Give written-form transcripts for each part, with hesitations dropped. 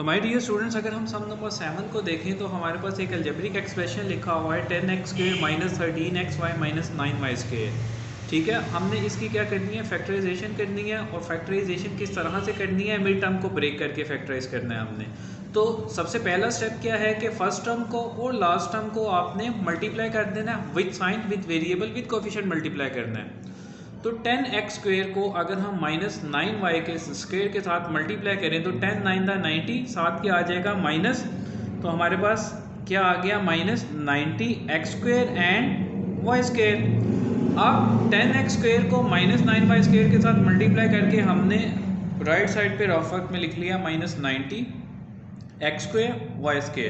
तो my dear students, अगर हम सम नंबर 7 को देखें तो हमारे पास एक अलजेब्रिक एक्सप्रेशन लिखा हुआ है 10x² minus 13xy minus 9y²। ठीक है, हमने इसकी क्या करनी है, फैक्टराइजेशन करनी है। और फैक्टराइजेशन किस तरह से करनी है, मिड टर्म को ब्रेक करके फैक्टराइज करना है हमने। तो सबसे पहला स्टेप क्या है कि फर्स्ट टर्म को और लास्ट टर्म को आपने मल्टीप्लाई कर देना है with sign, with variable, with coefficient multiply करना है। तो 10x² को अगर हम माइनस 9y के स्क्वेयर के साथ मल्टीप्लाई करें तो 10 9 90, साथ क्या आ जाएगा माइनस, तो हमारे पास क्या आ गया माइनस 90x² एंड y²। अब 10x² को माइनस 9y² के साथ मल्टीप्लाई करके हमने राइट साइड पे रफ वर्क में लिख लिया माइनस 90x² y²।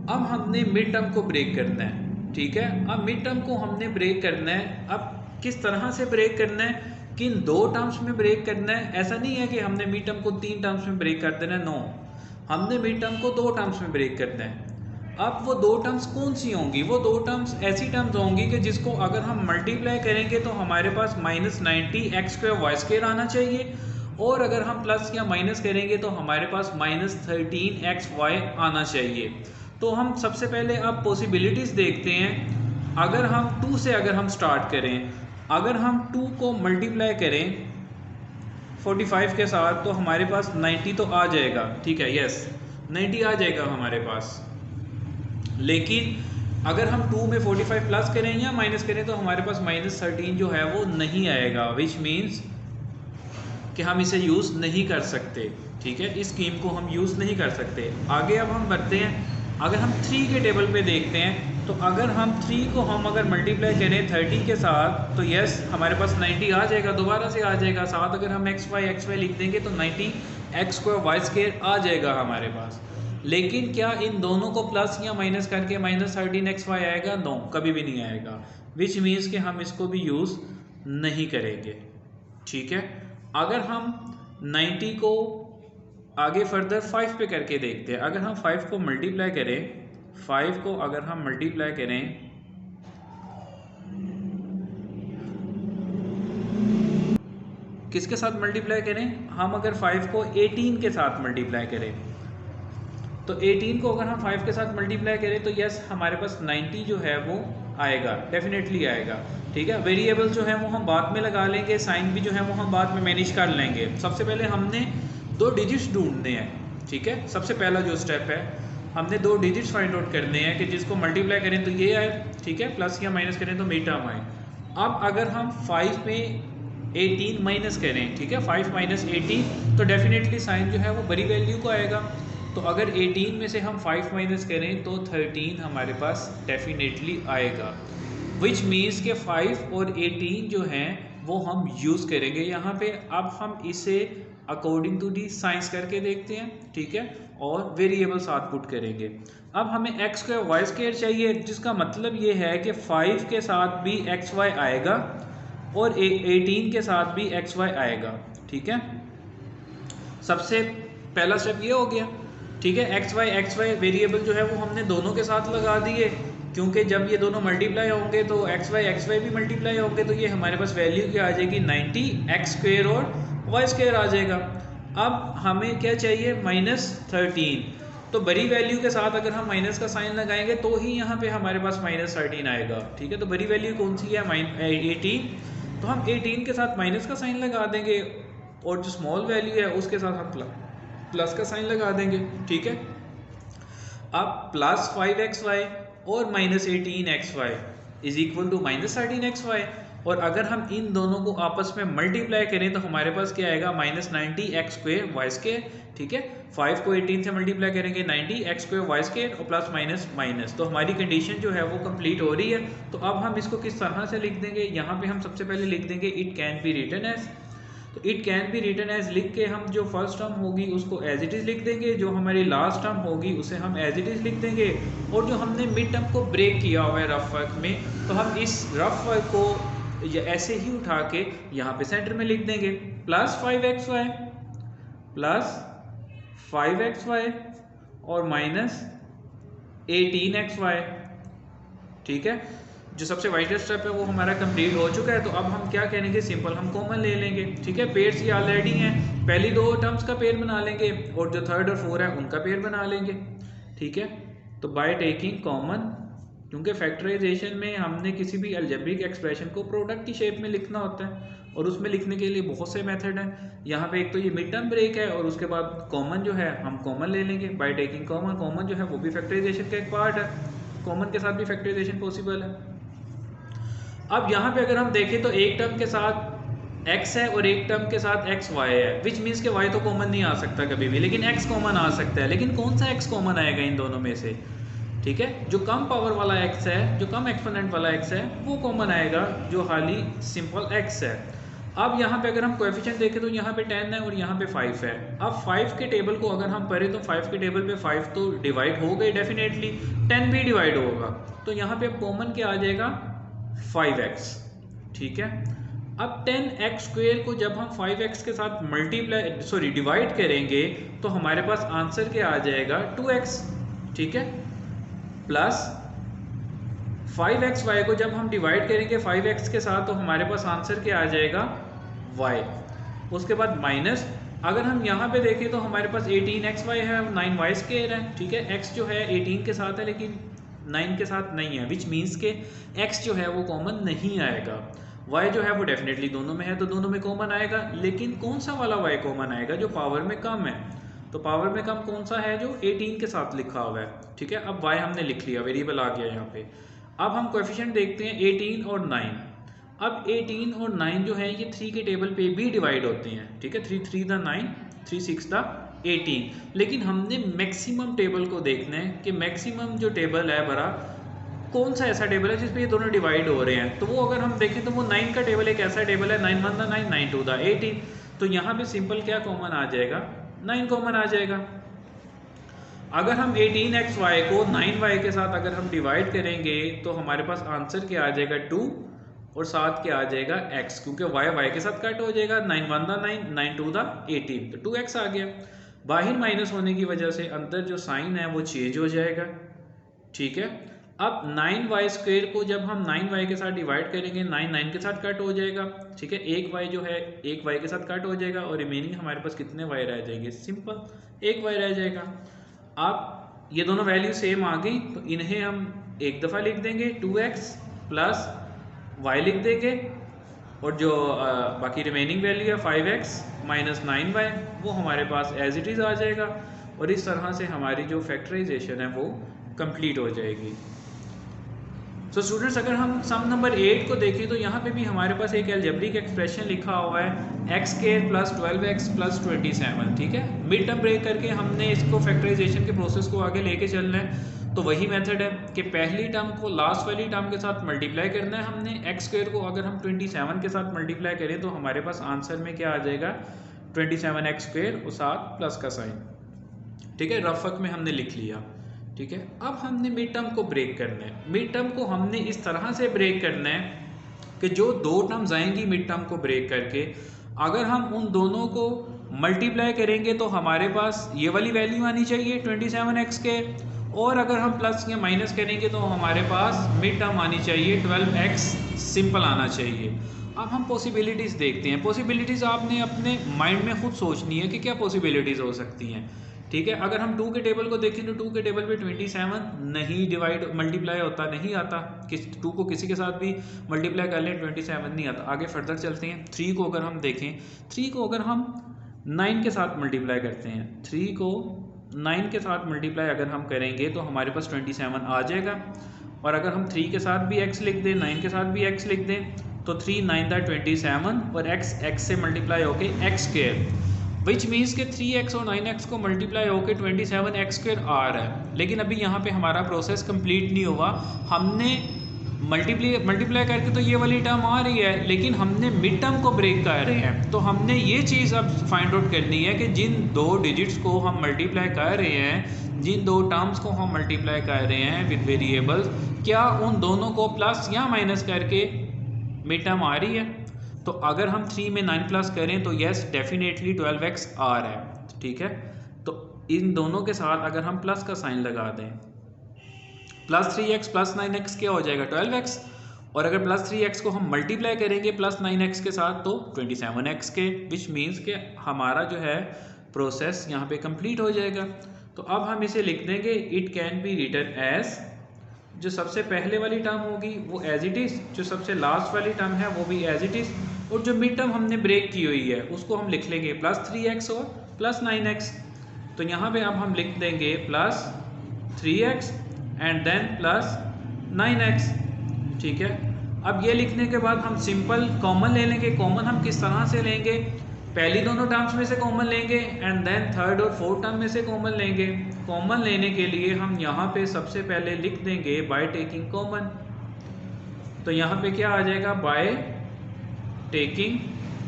अब हमने मिड टर्म को ब्रेक करना है। ठीक है, अब मिड टर्म को हमने ब्रेक करना है। अब किस तरह से ब्रेक करना है, किन दो टर्म्स में ब्रेक करना है। ऐसा नहीं है कि हमने मिड टर्म को 3 टर्म्स में ब्रेक कर देना है, नो, हमने मिड टर्म को 2 टर्म्स में ब्रेक करना है। अब वो 2 टर्म्स कौन सी होंगी, वो 2 टर्म्स ऐसी टर्म्स होंगी कि जिसको अगर हम मल्टीप्लाई करेंगे तो हमारे पास माइनस 90x² y² आना चाहिए, और अगर हम प्लस या माइनस करेंगे तो हमारे पास माइनस 13xy आना चाहिए। तो हम सबसे पहले अब पॉसिबिलिटीज़ देखते हैं। अगर हम 2 से अगर हम स्टार्ट करें, अगर हम 2 को मल्टीप्लाई करें 45 के साथ तो हमारे पास 90 तो आ जाएगा। ठीक है, यस 90 आ जाएगा हमारे पास। लेकिन अगर हम 2 में 45 प्लस करें या माइनस करें तो हमारे पास माइनस 13 जो है वो नहीं आएगा, विच मीन्स कि हम इसे यूज़ नहीं कर सकते। ठीक है, इस स्कीम को हम यूज़ नहीं कर सकते। आगे अब हम बढ़ते हैं। अगर हम 3 के टेबल पे देखते हैं तो अगर हम 3 को हम अगर मल्टीप्लाई करें 30 के साथ तो यस हमारे पास 90 आ जाएगा, दोबारा से आ जाएगा। साथ अगर हम xy लिख देंगे तो 90x² y² आ जाएगा हमारे पास। लेकिन क्या इन दोनों को प्लस या माइनस करके माइनस 13xy आएगा? नो, कभी भी नहीं आएगा, विच मीन्स कि हम इसको भी यूज़ नहीं करेंगे। ठीक है, अगर हम 90 को आगे फर्दर 5 पे करके देखते हैं। अगर हम 5 को मल्टीप्लाई करें, 5 को अगर हम मल्टीप्लाई करें किसके साथ मल्टीप्लाई करें, हम अगर 5 को 18 के साथ मल्टीप्लाई करें तो 18 को अगर हम 5 के साथ मल्टीप्लाई करें तो यस हमारे पास 90 जो है वो आएगा, डेफिनेटली आएगा। ठीक है, वेरिएबल जो है वो हम बाद में लगा लेंगे, साइन भी जो है वो हम बाद में मैनेज कर लेंगे। सबसे पहले हमने 2 डिजिट्स ढूंढने हैं। ठीक है, सबसे पहला जो स्टेप है हमने 2 डिजिट्स फाइंड आउट करने हैं कि जिसको मल्टीप्लाई करें तो ये आए, ठीक है, प्लस या माइनस करें तो मिड टर्म आए। अब अगर हम 5 में 18 माइनस करें, ठीक है, 5 माइनस 18 तो डेफिनेटली साइन जो है वो बड़ी वैल्यू को आएगा। तो अगर 18 में से हम 5 माइनस करें तो 13 हमारे पास डेफिनेटली आएगा, विच मीन्स के 5 और 18 जो हैं वो हम यूज़ करेंगे यहाँ पे। अब हम इसे अकॉर्डिंग टू दी साइंस करके देखते हैं। ठीक है, और वेरिएबल साथ पुट करेंगे। अब हमें x² y² चाहिए, जिसका मतलब ये है कि 5 के साथ भी xy आएगा और 18 के साथ भी xy आएगा। ठीक है, सबसे पहला स्टेप ये हो गया। ठीक है, xy वेरिएबल जो है वो हमने दोनों के साथ लगा दिए, क्योंकि जब ये दोनों मल्टीप्लाई होंगे तो xy भी मल्टीप्लाई होंगे, तो ये हमारे पास वैल्यू क्या आ जाएगी 90x² और y² आ जाएगा। अब हमें क्या चाहिए माइनस 13, तो बड़ी वैल्यू के साथ अगर हम माइनस का साइन लगाएंगे तो ही यहाँ पे हमारे पास माइनस 13 आएगा। ठीक है, तो बड़ी वैल्यू कौन सी है 18, तो हम 18 के साथ माइनस का साइन लगा देंगे और जो स्मॉल वैल्यू है उसके साथ हम प्लस का साइन लगा देंगे। ठीक है, अब प्लस 5xy और minus 18xy is equal to minus 13xy, और अगर हम इन दोनों को आपस में मल्टीप्लाई करें तो हमारे पास क्या आएगा माइनस 90x² y²। ठीक है, 5 को 18 से मल्टीप्लाई करेंगे 90x² y² और प्लस माइनस माइनस, तो हमारी कंडीशन जो है वो कंप्लीट हो रही है। तो अब हम इसको किस तरह से लिख देंगे, यहाँ पे हम सबसे पहले लिख देंगे it can be written as. तो it can be written as लिख के हम जो फर्स्ट टर्म होगी उसको एज इट इज़ लिख देंगे, जो हमारी लास्ट टर्म होगी उसे हम एज इट इज़ लिख देंगे, और जो हमने मिड टर्म को ब्रेक किया हुआ है रफ वर्क में, तो हम इस रफ वर्क को ऐसे ही उठा के यहाँ पे सेंटर में लिख देंगे प्लस 5xy और माइनस 18xy। ठीक है, जो सबसे वाइडेस्ट स्टेप है वो हमारा कंप्लीट हो चुका है। तो अब हम क्या करेंगे, सिंपल हम कॉमन ले लेंगे, ठीक है। पेयर्स ये ऑलरेडी हैं, पहली दो टर्म्स का पेयर बना लेंगे और जो थर्ड और फोर है उनका पेयर बना लेंगे, ठीक है। तो बाय टेकिंग कॉमन, क्योंकि फैक्टराइजेशन में हमने किसी भी अलजेब्रिक एक्सप्रेशन को प्रोडक्ट की शेप में लिखना होता है और उसमें लिखने के लिए बहुत से मेथड हैं। यहाँ पे एक तो ये मिड टर्म ब्रेक है और उसके बाद कॉमन जो है हम कॉमन ले लेंगे बाय टेकिंग कॉमन। कॉमन जो है वो भी फैक्टराइजेशन का एक पार्ट है, कॉमन के साथ भी फैक्टराइजेशन पॉसिबल है। अब यहाँ पे अगर हम देखें तो एक टर्म के साथ x है और एक टर्म के साथ एक्स वाई है, विच मीन्स के y तो कॉमन नहीं आ सकता कभी भी, लेकिन x कॉमन आ सकता है। लेकिन कौन सा x कॉमन आएगा इन दोनों में से, ठीक है। जो कम पावर वाला x है, जो कम एक्सपोनेंट वाला x है वो कॉमन आएगा, जो हाली सिंपल x है। अब यहाँ पे अगर हम कोएफिशिएंट देखें तो यहाँ पे 10 है और यहाँ पे 5 है। अब 5 के टेबल को अगर हम पढ़ें तो 5 के टेबल पे 5 तो डिवाइड हो गए डेफिनेटली, 10 भी डिवाइड होगा। तो यहाँ पे कॉमन क्या आ जाएगा, 5x, ठीक है। अब 10x स्क्वेयर को जब हम 5x के साथ डिवाइड करेंगे तो हमारे पास आंसर क्या आ जाएगा, 2x, ठीक है। प्लस 5xy को जब हम डिवाइड करेंगे 5x के साथ तो हमारे पास आंसर क्या आ जाएगा, y। उसके बाद माइनस, अगर हम यहाँ पे देखें तो हमारे पास 18xy है, 9y स्क्वायर है, ठीक है। x जो है 18 के साथ है लेकिन 9 के साथ नहीं है, विच मीन्स के x जो है वो कॉमन नहीं आएगा। y जो है वो डेफिनेटली दोनों में है तो दोनों में कॉमन आएगा, लेकिन कौन सा वाला y कॉमन आएगा, जो पावर में कम है। तो पावर में कम कौन सा है, जो 18 के साथ लिखा हुआ है, ठीक है। अब y हमने लिख लिया, वेरिएबल आ गया यहाँ पे। अब हम कोएफिशिएंट देखते हैं 18 और 9। अब 18 और 9 जो है ये 3 के टेबल पे भी डिवाइड होते हैं, ठीक है। 3 3 द 9, 3 6 द 18। लेकिन हमने मैक्सिमम टेबल को देखना है कि मैक्सिमम जो टेबल है बड़ा, कौन सा ऐसा टेबल है जिसपे ये दोनों डिवाइड हो रहे हैं। तो वो अगर हम देखें तो वो 9 का टेबल एक ऐसा टेबल है, 9 1 द 9, 9 2 द 18। तो यहाँ पे सिंपल क्या कॉमन आ जाएगा, 9 कॉमन आ जाएगा। अगर हम 18xy को 9y के साथ अगर हम डिवाइड करेंगे तो हमारे पास आंसर क्या आ जाएगा, 2, और साथ क्या आ जाएगा, x, क्योंकि y के साथ कट हो जाएगा, 9 1 द 9, 9 2 द 18, तो 2x आ गया। बाहर माइनस होने की वजह से अंदर जो साइन है वो चेंज हो जाएगा, ठीक है। अब 9y स्क्वायर को जब हम 9y के साथ डिवाइड करेंगे, 9 9 के साथ कट हो जाएगा, ठीक है। एक y जो है एक y के साथ कट हो जाएगा और रिमेनिंग हमारे पास कितने y रह जाएंगे, सिंपल एक y रह जाएगा। अब ये दोनों वैल्यू सेम आ गई तो इन्हें हम एक दफ़ा लिख देंगे, 2x प्लस y लिख देंगे, और जो बाकी रिमेनिंग वैल्यू है 5x माइनस 9y वो हमारे पास एज इट इज़ आ जाएगा। और इस तरह से हमारी जो फैक्टराइजेशन है वो कंप्लीट हो जाएगी। सो स्टूडेंट्स, अगर हम सम नंबर 8 को देखें तो यहाँ पे भी हमारे पास एक अलजेब्रिक एक्सप्रेशन लिखा हुआ है, x square plus 12x plus 27, ठीक है। मिड टर्म ब्रेक करके हमने इसको फैक्टराइजेशन के प्रोसेस को आगे लेके चलना है। तो वही मेथड है कि पहली टर्म को लास्ट वाली टर्म के साथ मल्टीप्लाई करना है हमने। x स्क्वायर को अगर हम 27 के साथ मल्टीप्लाई करें तो हमारे पास आंसर में क्या आ जाएगा, 27x स्क्वायर और साथ प्लस का साइन, ठीक है। रफ वर्क में हमने लिख लिया, ठीक है। अब हमने मिड टर्म को ब्रेक करना है। मिड टर्म को हमने इस तरह से ब्रेक करना है कि जो दो टर्म्स आएंगी मिड टर्म को ब्रेक करके, अगर हम उन दोनों को मल्टीप्लाई करेंगे तो हमारे पास ये वाली वैल्यू आनी चाहिए 27x के, और अगर हम प्लस या माइनस करेंगे तो हमारे पास मिड टर्म आनी चाहिए 12x सिंपल आना चाहिए। अब हम पॉसिबिलिटीज़ देखते हैं। पॉसिबिलिटीज़ आपने अपने माइंड में खुद सोचनी है कि क्या पॉसिबिलिटीज़ हो सकती हैं, ठीक है। अगर हम 2 के टेबल को देखें तो 2 के टेबल पे 27 नहीं डिवाइड मल्टीप्लाई होता, नहीं आता। 2 को किसी के साथ भी मल्टीप्लाई कर लें 27 नहीं आता। आगे फर्दर चलते हैं। 3 को अगर हम देखें, 3 को अगर हम 9 के साथ मल्टीप्लाई करते हैं, 3 को 9 के साथ मल्टीप्लाई अगर हम करेंगे तो हमारे पास 27 आ जाएगा। और अगर हम 3 के साथ भी x लिख दें, 9 के साथ भी x लिख दें तो 3 9 दा 27 और x से मल्टीप्लाई होके x स्क्वायर, विच मीन्स के 3x और 9x को मल्टीप्लाई होके 27x स्क्वायर आ रहा है। लेकिन अभी यहाँ पे हमारा प्रोसेस कंप्लीट नहीं हुआ। हमने मल्टीप्लाई करके तो ये वाली टर्म आ रही है, लेकिन हमने मिड टर्म को ब्रेक कर रहे हैं। तो हमने ये चीज़ अब फाइंड आउट करनी है कि जिन दो डिजिट्स को हम मल्टीप्लाई कर रहे हैं, जिन दो टर्म्स को हम मल्टीप्लाई कर रहे हैं विद वेरिएबल्स, क्या उन दोनों को प्लस या माइनस करके मिड टर्म आ रही है। तो अगर हम 3 में 9 प्लस करें तो यस डेफिनेटली 12x आ रहा है, ठीक है। तो इन दोनों के साथ अगर हम प्लस का साइन लगा दें, प्लस 3x प्लस 9x क्या हो जाएगा 12x, और अगर प्लस 3x को हम मल्टीप्लाई करेंगे प्लस 9x के साथ तो 27x के, विच मीन्स के हमारा जो है प्रोसेस यहाँ पे कंप्लीट हो जाएगा। तो अब हम इसे लिख देंगे it can be written as, जो सबसे पहले वाली टर्म होगी वो एज इट इज़, जो सबसे लास्ट वाली टर्म है वो भी एज इट इज़, और जो मिड टर्म हमने ब्रेक की हुई है उसको हम लिख लेंगे प्लस 3x और प्लस 9x। तो यहाँ पे अब हम लिख देंगे plus 3x and then plus 9x, ठीक है। अब ये लिखने के बाद हम सिंपल कॉमन ले लेंगे। कॉमन हम किस तरह से लेंगे, पहली दोनों टर्म्स में से कॉमन लेंगे एंड देन थर्ड और फोर्थ टर्म में से कॉमन लेंगे। कॉमन लेने के लिए हम यहाँ पे सबसे पहले लिख देंगे बाय टेकिंग कॉमन। तो यहाँ पे क्या आ जाएगा, बाय टेकिंग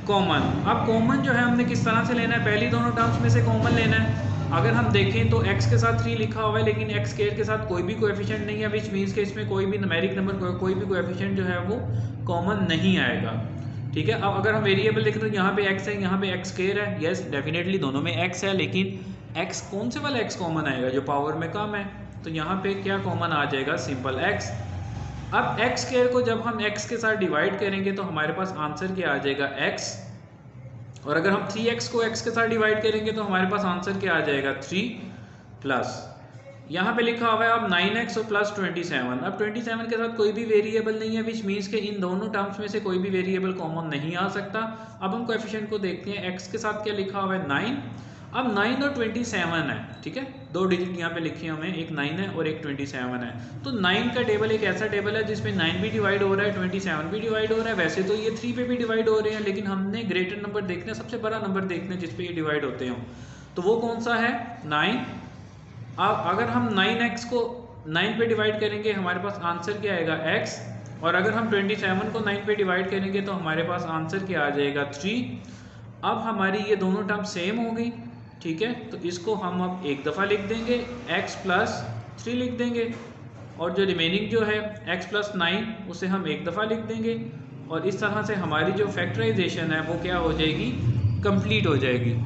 कॉमन। अब कॉमन जो है हमने किस तरह से लेना है, पहली दोनों टर्म्स में से कॉमन लेना है। अगर हम देखें तो x के साथ 3 लिखा हुआ है लेकिन x स्क्वायर के साथ कोई भी कोएफिशिएंट नहीं है, विच मीन्स के इसमें कोई भी न्यूमेरिक नंबर कोई भी कोएफिशिएंट जो है वो कॉमन नहीं आएगा, ठीक है। अब अगर हम वेरिएबल देखें तो यहाँ पे x है, यहाँ पे x स्क्वायर है, यस डेफिनेटली दोनों में x है, लेकिन x कौन से वाला x कॉमन आएगा, जो पावर में कम है। तो यहाँ पे क्या कॉमन आ जाएगा, सिंपल x। अब x स्क्वायर को जब हम x के साथ डिवाइड करेंगे तो हमारे पास आंसर क्या आ जाएगा, x। और अगर हम 3x को x के साथ डिवाइड करेंगे तो हमारे पास आंसर क्या आ जाएगा, 3 प्लस यहाँ पे लिखा हुआ है अब 9x और प्लस 27। अब 27 के साथ कोई भी वेरिएबल नहीं है, विच मीन्स के इन दोनों टर्म्स में से कोई भी वेरिएबल कॉमन नहीं आ सकता। अब हम कोएफिशिएंट को देखते हैं, x के साथ क्या लिखा हुआ है, 9। अब 9 और 27 है, ठीक है, 2 डिजिट यहाँ पे लिखे हुए हैं, एक 9 है और एक 27 है। तो 9 का टेबल एक ऐसा टेबल है जिसमें 9 भी डिवाइड हो रहा है, 27 भी डिवाइड हो रहा है। वैसे तो ये 3 पे भी डिवाइड हो रहे हैं, लेकिन हमने ग्रेटर नंबर देखना, सबसे बड़ा नंबर देखना जिसपे ये डिवाइड होते हो, तो वो कौन सा है, 9। अब अगर हम 9x को 9 पे डिवाइड करेंगे हमारे पास आंसर क्या आएगा, x। और अगर हम 27 को 9 पे डिवाइड करेंगे तो हमारे पास आंसर क्या आ जाएगा, 3। अब हमारी ये दोनों टर्म सेम हो गई, ठीक है। तो इसको हम अब एक दफ़ा लिख देंगे, x प्लस 3 लिख देंगे, और जो रिमेनिंग जो है x प्लस 9 उसे हम एक दफ़ा लिख देंगे। और इस तरह से हमारी जो फैक्टराइजेशन है वो क्या हो जाएगी, कंप्लीट हो जाएगी।